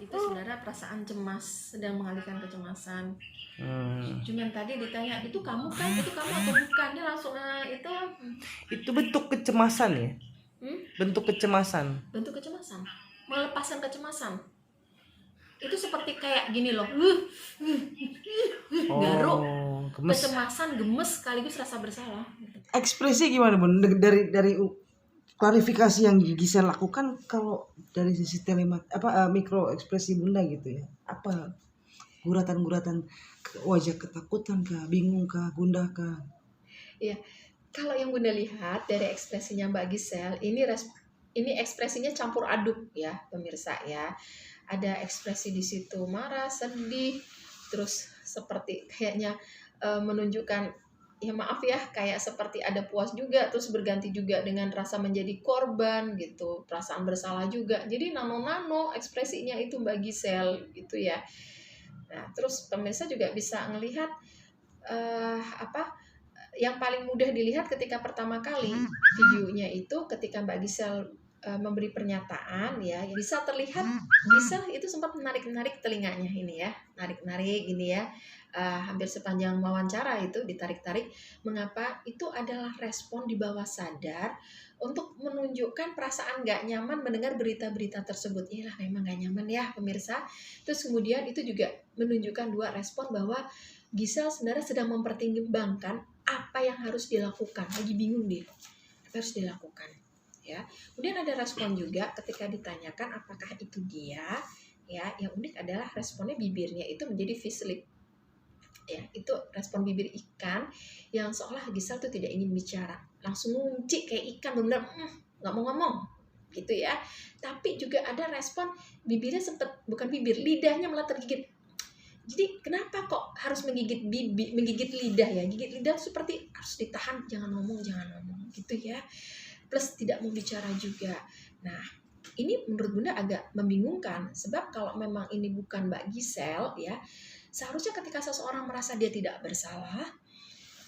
Itu sebenarnya perasaan cemas, sedang mengalihkan kecemasan. Cuman tadi ditanya, itu kamu kan, itu kamu atau bukan? Dia langsung Itu bentuk kecemasan ya? Bentuk kecemasan. bentuk kecemasan, melepaskan kecemasan. Itu seperti kayak gini loh, garuk, gemes. kecemasan, gemes, sekaligus rasa bersalah. Ekspresi gimana Bun? Dari klarifikasi yang Gisel lakukan, kalau dari sisi mikro ekspresi Bunda gitu ya, apa guratan-guratan wajah, ketakutan kah, bingung kah, gundah kah? Iya, kalau yang Bunda lihat dari ekspresinya Mbak Gisel, ini ekspresinya campur aduk ya pemirsa ya. Ada ekspresi di situ marah, sedih, terus seperti kayaknya menunjukkan ya maaf ya, kayak seperti ada puas juga, terus berganti juga dengan rasa menjadi korban gitu, perasaan bersalah juga. Jadi nano-nano ekspresinya itu Mbak Gisel gitu ya. Nah, terus pemirsa juga bisa ngelihat yang paling mudah dilihat ketika pertama kali videonya itu ketika Mbak Gisel memberi pernyataan ya, bisa terlihat Gisel itu sempat menarik-narik telinganya ini ya, narik-narik ini ya, hampir sepanjang wawancara itu ditarik-tarik. Mengapa? Itu adalah respon di bawah sadar untuk menunjukkan perasaan gak nyaman mendengar berita-berita tersebut. Iyalah memang gak nyaman ya pemirsa. Terus kemudian itu juga menunjukkan dua respon bahwa Gisel sebenarnya sedang mempertimbangkan apa yang harus dilakukan, lagi bingung dia apa harus dilakukan ya. Kemudian ada respon juga ketika ditanyakan apakah itu dia ya. Yang unik adalah responnya bibirnya itu menjadi fish lip ya, itu respon bibir ikan yang seolah Gisel tuh tidak ingin bicara, langsung ngunci kayak ikan, benar nggak mau ngomong gitu ya. Tapi juga ada respon bibirnya sempet, bukan bibir, lidahnya malah tergigit. Jadi kenapa kok harus menggigit menggigit lidah ya? Gigit lidah seperti harus ditahan, jangan ngomong gitu ya. Plus tidak mau bicara juga. Nah, ini menurut Bunda agak membingungkan sebab kalau memang ini bukan Mbak Gisel ya, seharusnya ketika seseorang merasa dia tidak bersalah,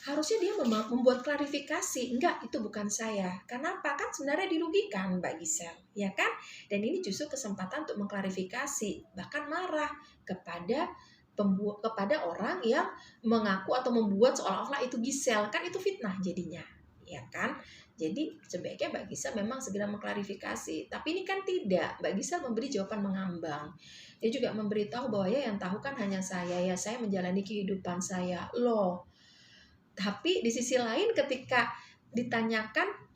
harusnya dia membuat klarifikasi, enggak itu bukan saya. Kenapa? Kan sebenarnya dirugikan Mbak Gisel, ya kan? Dan ini justru kesempatan untuk mengklarifikasi, bahkan marah kepada orang yang mengaku atau membuat seolah-olah itu Gisel, kan itu fitnah jadinya, ya kan? Jadi sebaiknya Mbak Gisel memang segera mengklarifikasi, tapi ini kan tidak. Mbak Gisel memberi jawaban mengambang. Dia juga memberitahu bahwa ya yang tahu kan hanya saya, ya saya menjalani kehidupan saya loh. Tapi di sisi lain ketika ditanyakan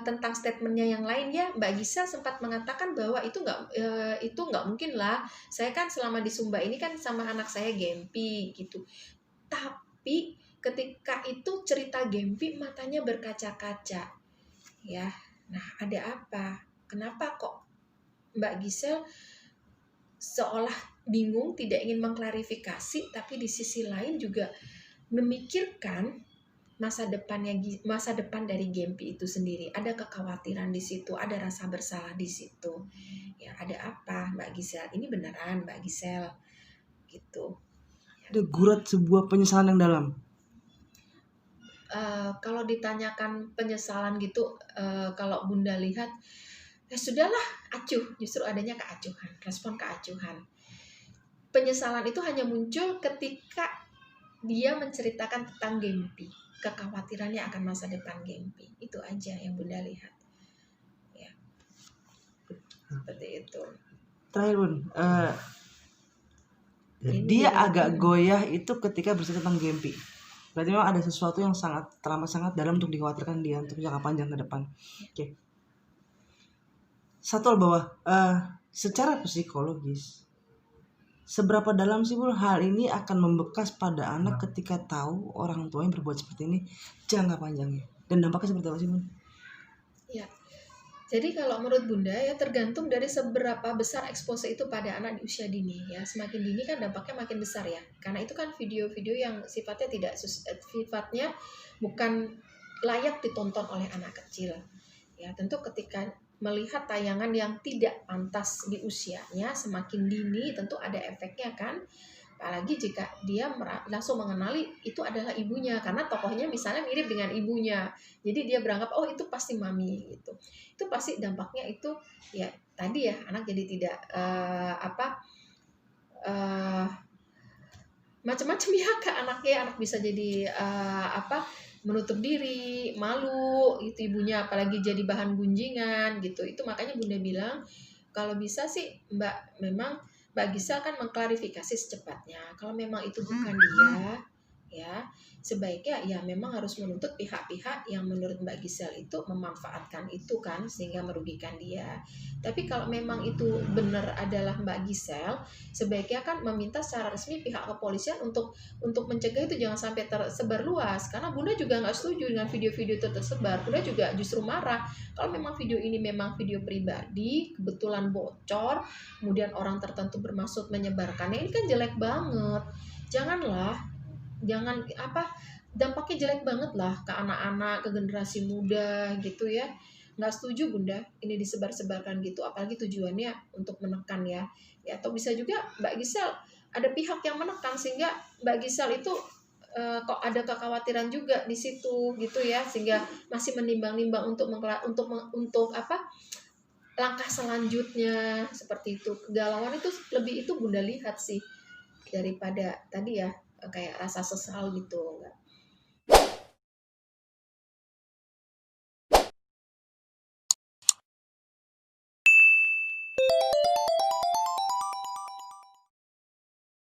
tentang statementnya yang lain ya, Mbak Gisel sempat mengatakan bahwa itu nggak mungkin lah. Saya kan selama di Sumba ini kan sama anak saya Gempi gitu. Tapi ketika itu cerita Gempi matanya berkaca-kaca. Ya, nah ada apa? Kenapa kok Mbak Gisel seolah bingung, tidak ingin mengklarifikasi, tapi di sisi lain juga memikirkan masa depan dari Gempi itu sendiri. Ada kekhawatiran di situ, ada rasa bersalah di situ. Ya, ada apa Mbak Gisel? Ini beneran Mbak Gisel gitu. Ada gurat sebuah penyesalan yang dalam. Kalau ditanyakan penyesalan gitu, kalau Bunda lihat, ya sudahlah, acuh, justru adanya keacuhan, respon keacuhan. Penyesalan itu hanya muncul ketika dia menceritakan tentang Gempi, kekhawatirannya akan masa depan Gempi. Itu aja yang Bunda lihat. Ya. Seperti itu. Terakhir Bun, dia agak goyah itu ketika bercerita tentang Gempi. Berarti memang ada sesuatu yang teramat sangat dalam untuk dikhawatirkan dia untuk jangka panjang ke depan. Oke. Satu hal bahwa secara psikologis, seberapa dalam sih Bu hal ini akan membekas pada anak ketika tahu orang tuanya berbuat seperti ini jangka panjangnya, dan dampaknya seperti apa sih Bu? Ya. Jadi kalau menurut Bunda ya tergantung dari seberapa besar expose itu pada anak di usia dini ya. Semakin dini kan dampaknya makin besar ya. Karena itu kan video-video yang sifatnya sifatnya bukan layak ditonton oleh anak kecil. Ya, tentu ketika melihat tayangan yang tidak pantas di usianya semakin dini tentu ada efeknya kan apalagi jika dia langsung mengenali itu adalah ibunya karena tokohnya misalnya mirip dengan ibunya, jadi dia beranggap oh itu pasti mami gitu. Itu pasti dampaknya itu ya tadi ya, anak jadi tidak macam-macam ya ke anaknya. Anak bisa jadi menutup diri, malu itu ibunya, apalagi jadi bahan gunjingan gitu. Itu makanya Bunda bilang kalau bisa sih memang Mbak Gisel kan mengklarifikasi secepatnya. Kalau memang itu bukan dia, ya sebaiknya ya memang harus menuntut pihak-pihak yang menurut Mbak Gisel itu memanfaatkan itu kan sehingga merugikan dia. Tapi kalau memang itu benar adalah Mbak Gisel, sebaiknya kan meminta secara resmi pihak kepolisian untuk mencegah itu jangan sampai tersebar luas. Karena Bunda juga nggak setuju dengan video-video itu tersebar. Bunda juga justru marah kalau memang video ini memang video pribadi, kebetulan bocor, kemudian orang tertentu bermaksud menyebarkannya, ini kan jelek banget. Jangan dampaknya jelek banget lah ke anak-anak, ke generasi muda gitu ya. Nggak setuju Bunda ini disebar-sebarkan gitu, apalagi tujuannya untuk menekan ya atau bisa juga Mbak Gisel ada pihak yang menekan sehingga Mbak Gisel itu kok ada kekhawatiran juga di situ gitu ya, sehingga masih menimbang-nimbang untuk langkah selanjutnya seperti itu. Kegalauan itu lebih itu Bunda lihat sih daripada tadi ya kayak rasa sesal gitu.